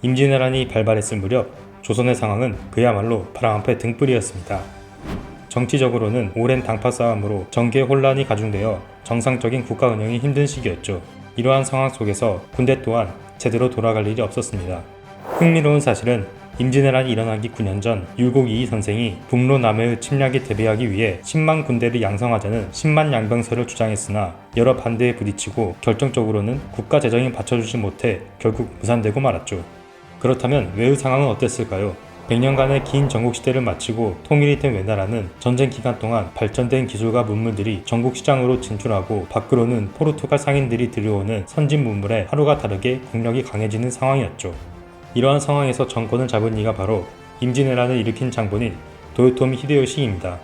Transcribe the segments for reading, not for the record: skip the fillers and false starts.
임진왜란이 발발했을 무렵 조선의 상황은 그야말로 바람앞의 등불이었습니다. 정치적으로는 오랜 당파 싸움으로 정계 혼란이 가중되어 정상적인 국가 운영이 힘든 시기였죠. 이러한 상황 속에서 군대 또한 제대로 돌아갈 일이 없었습니다. 흥미로운 사실은 임진왜란이 일어나기 9년 전 율곡 이이 선생이 북로 남해의 침략에 대비하기 위해 10만 군대를 양성하자는 10만 양병설을 주장했으나 여러 반대에 부딪히고 결정적으로는 국가 재정이 받쳐주지 못해 결국 무산되고 말았죠. 그렇다면 외의 상황은 어땠을까요? 100년간의 긴 전국시대를 마치고 통일이 된 외나라는 전쟁 기간 동안 발전된 기술과 문물들이 전국시장으로 진출하고 밖으로는 포르투갈 상인들이 들여오는 선진 문물에 하루가 다르게 국력이 강해지는 상황이었죠. 이러한 상황에서 정권을 잡은 이가 바로 임진왜란을 일으킨 장본인 도요토미 히데요시입니다.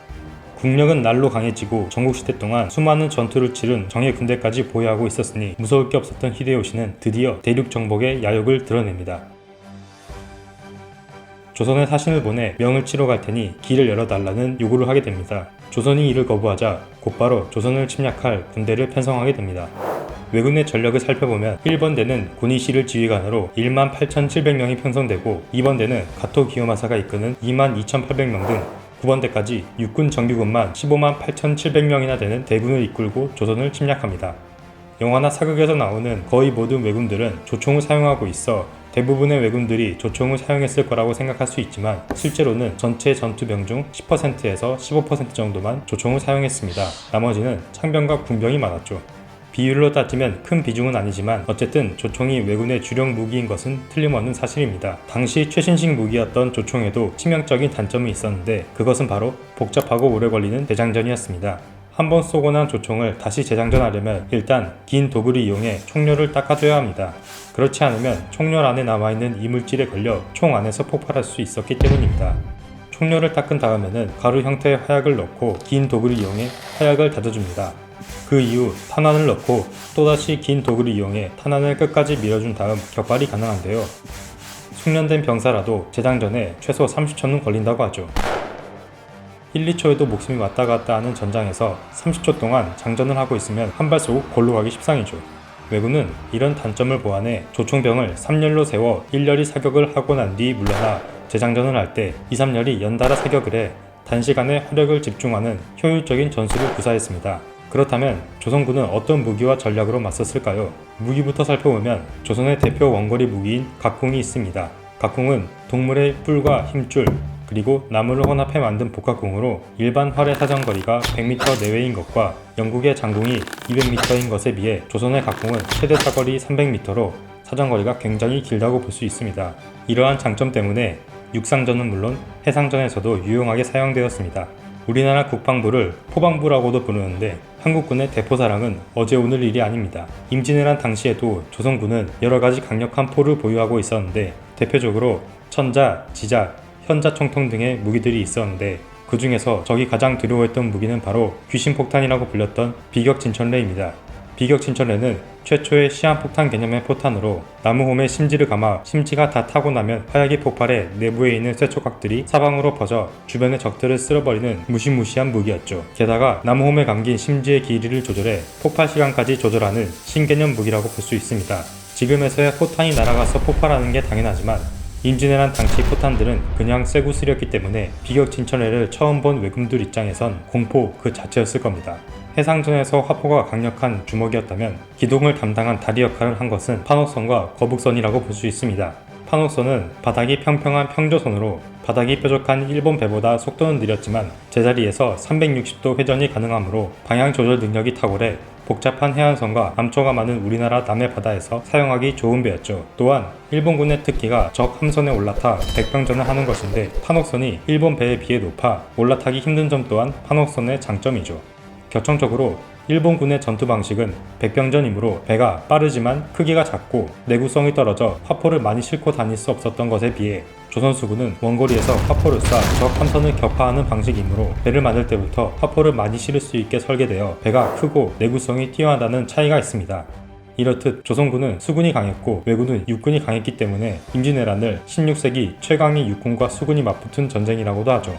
국력은 날로 강해지고 전국시대 동안 수많은 전투를 치른 정예 군대까지 보유하고 있었으니 무서울 게 없었던 히데요시는 드디어 대륙 정복의 야욕을 드러냅니다. 조선에 사신을 보내 명을 치러 갈 테니 길을 열어달라는 요구를 하게 됩니다. 조선이 이를 거부하자 곧바로 조선을 침략할 군대를 편성하게 됩니다. 왜군의 전력을 살펴보면 1번대는 고니시를 지휘관으로 18,700명이 편성되고 2번대는 가토 기요마사가 이끄는 22,800명 등 9번대까지 육군 정규군만 158,700명이나 되는 대군을 이끌고 조선을 침략합니다. 영화나 사극에서 나오는 거의 모든 왜군들은 조총을 사용하고 있어 대부분의 왜군들이 조총을 사용했을 거라고 생각할 수 있지만 실제로는 전체 전투병 중 10%에서 15% 정도만 조총을 사용했습니다. 나머지는 창병과 군병이 많았죠. 비율로 따지면 큰 비중은 아니지만 어쨌든 조총이 왜군의 주력 무기인 것은 틀림없는 사실입니다. 당시 최신식 무기였던 조총에도 치명적인 단점이 있었는데 그것은 바로 복잡하고 오래 걸리는 재장전이었습니다. 한번 쏘고 난 조총을 다시 재장전하려면 일단 긴 도구를 이용해 총열을 닦아줘야 합니다. 그렇지 않으면 총열 안에 남아있는 이물질에 걸려 총 안에서 폭발할 수 있었기 때문입니다. 총열을 닦은 다음에는 가루 형태의 화약을 넣고 긴 도구를 이용해 화약을 닫아줍니다. 그 이후 탄환을 넣고 또다시 긴 도구를 이용해 탄환을 끝까지 밀어준 다음 격발이 가능한데요. 숙련된 병사라도 재장전에 최소 30초는 걸린다고 하죠. 1, 2초에도 목숨이 왔다 갔다 하는 전장에서 30초 동안 장전을 하고 있으면 한 발 쏘고 골로 가기 십상이죠. 왜군은 이런 단점을 보완해 조총병을 3열로 세워 1열이 사격을 하고 난 뒤 물러나 재장전을 할 때 2, 3열이 연달아 사격을 해 단시간에 화력을 집중하는 효율적인 전술을 구사했습니다. 그렇다면 조선군은 어떤 무기와 전략으로 맞섰을까요? 무기부터 살펴보면 조선의 대표 원거리 무기인 각궁이 있습니다. 각궁은 동물의 뿔과 힘줄, 그리고 나무를 혼합해 만든 복합궁으로 일반 활의 사정거리가 100m 내외인 것과 영국의 장궁이 200m인 것에 비해 조선의 각궁은 최대 사거리 300m로 사정거리가 굉장히 길다고 볼 수 있습니다. 이러한 장점 때문에 육상전은 물론 해상전에서도 유용하게 사용되었습니다. 우리나라 국방부를 포방부라고도 부르는데 한국군의 대포사랑은 어제 오늘 일이 아닙니다. 임진왜란 당시에도 조선군은 여러가지 강력한 포를 보유하고 있었는데 대표적으로 천자, 지자, 현자총통 등의 무기들이 있었는데 그 중에서 적이 가장 두려워했던 무기는 바로 귀신폭탄이라고 불렸던 비격진천레입니다. 비격진천레는 최초의 시한폭탄 개념의 포탄으로 나무홈에 심지를 감아 심지가 다 타고 나면 화약이 폭발해 내부에 있는 쇠촉각들이 사방으로 퍼져 주변의 적들을 쓸어버리는 무시무시한 무기였죠. 게다가 나무홈에 감긴 심지의 길이를 조절해 폭발 시간까지 조절하는 신개념 무기라고 볼 수 있습니다. 지금에서야 포탄이 날아가서 폭발하는 게 당연하지만 임진왜란 당시 포탄들은 그냥 쇠구슬이었기 때문에 비격진천레를 처음 본 왜군들 입장에선 공포 그 자체였을 겁니다. 해상전에서 화포가 강력한 주먹이었다면 기동을 담당한 다리 역할을 한 것은 판옥선과 거북선이라고 볼 수 있습니다. 판옥선은 바닥이 평평한 평조선으로 바닥이 뾰족한 일본 배보다 속도는 느렸지만 제자리에서 360도 회전이 가능하므로 방향 조절 능력이 탁월해 복잡한 해안선과 암초가 많은 우리나라 남해 바다에서 사용하기 좋은 배였죠. 또한 일본군의 특기가 적 함선에 올라타 백병전을 하는 것인데 판옥선이 일본 배에 비해 높아 올라타기 힘든 점 또한 판옥선의 장점이죠. 결정적으로 일본군의 전투 방식은 백병전이므로 배가 빠르지만 크기가 작고 내구성이 떨어져 화포를 많이 싣고 다닐 수 없었던 것에 비해 조선수군은 원거리에서 화포를 쏴 적 함선을 격파하는 방식이므로 배를 만들 때부터 화포를 많이 실을 수 있게 설계되어 배가 크고 내구성이 뛰어나다는 차이가 있습니다. 이렇듯 조선군은 수군이 강했고 왜군은 육군이 강했기 때문에 임진왜란을 16세기 최강의 육군과 수군이 맞붙은 전쟁이라고도 하죠.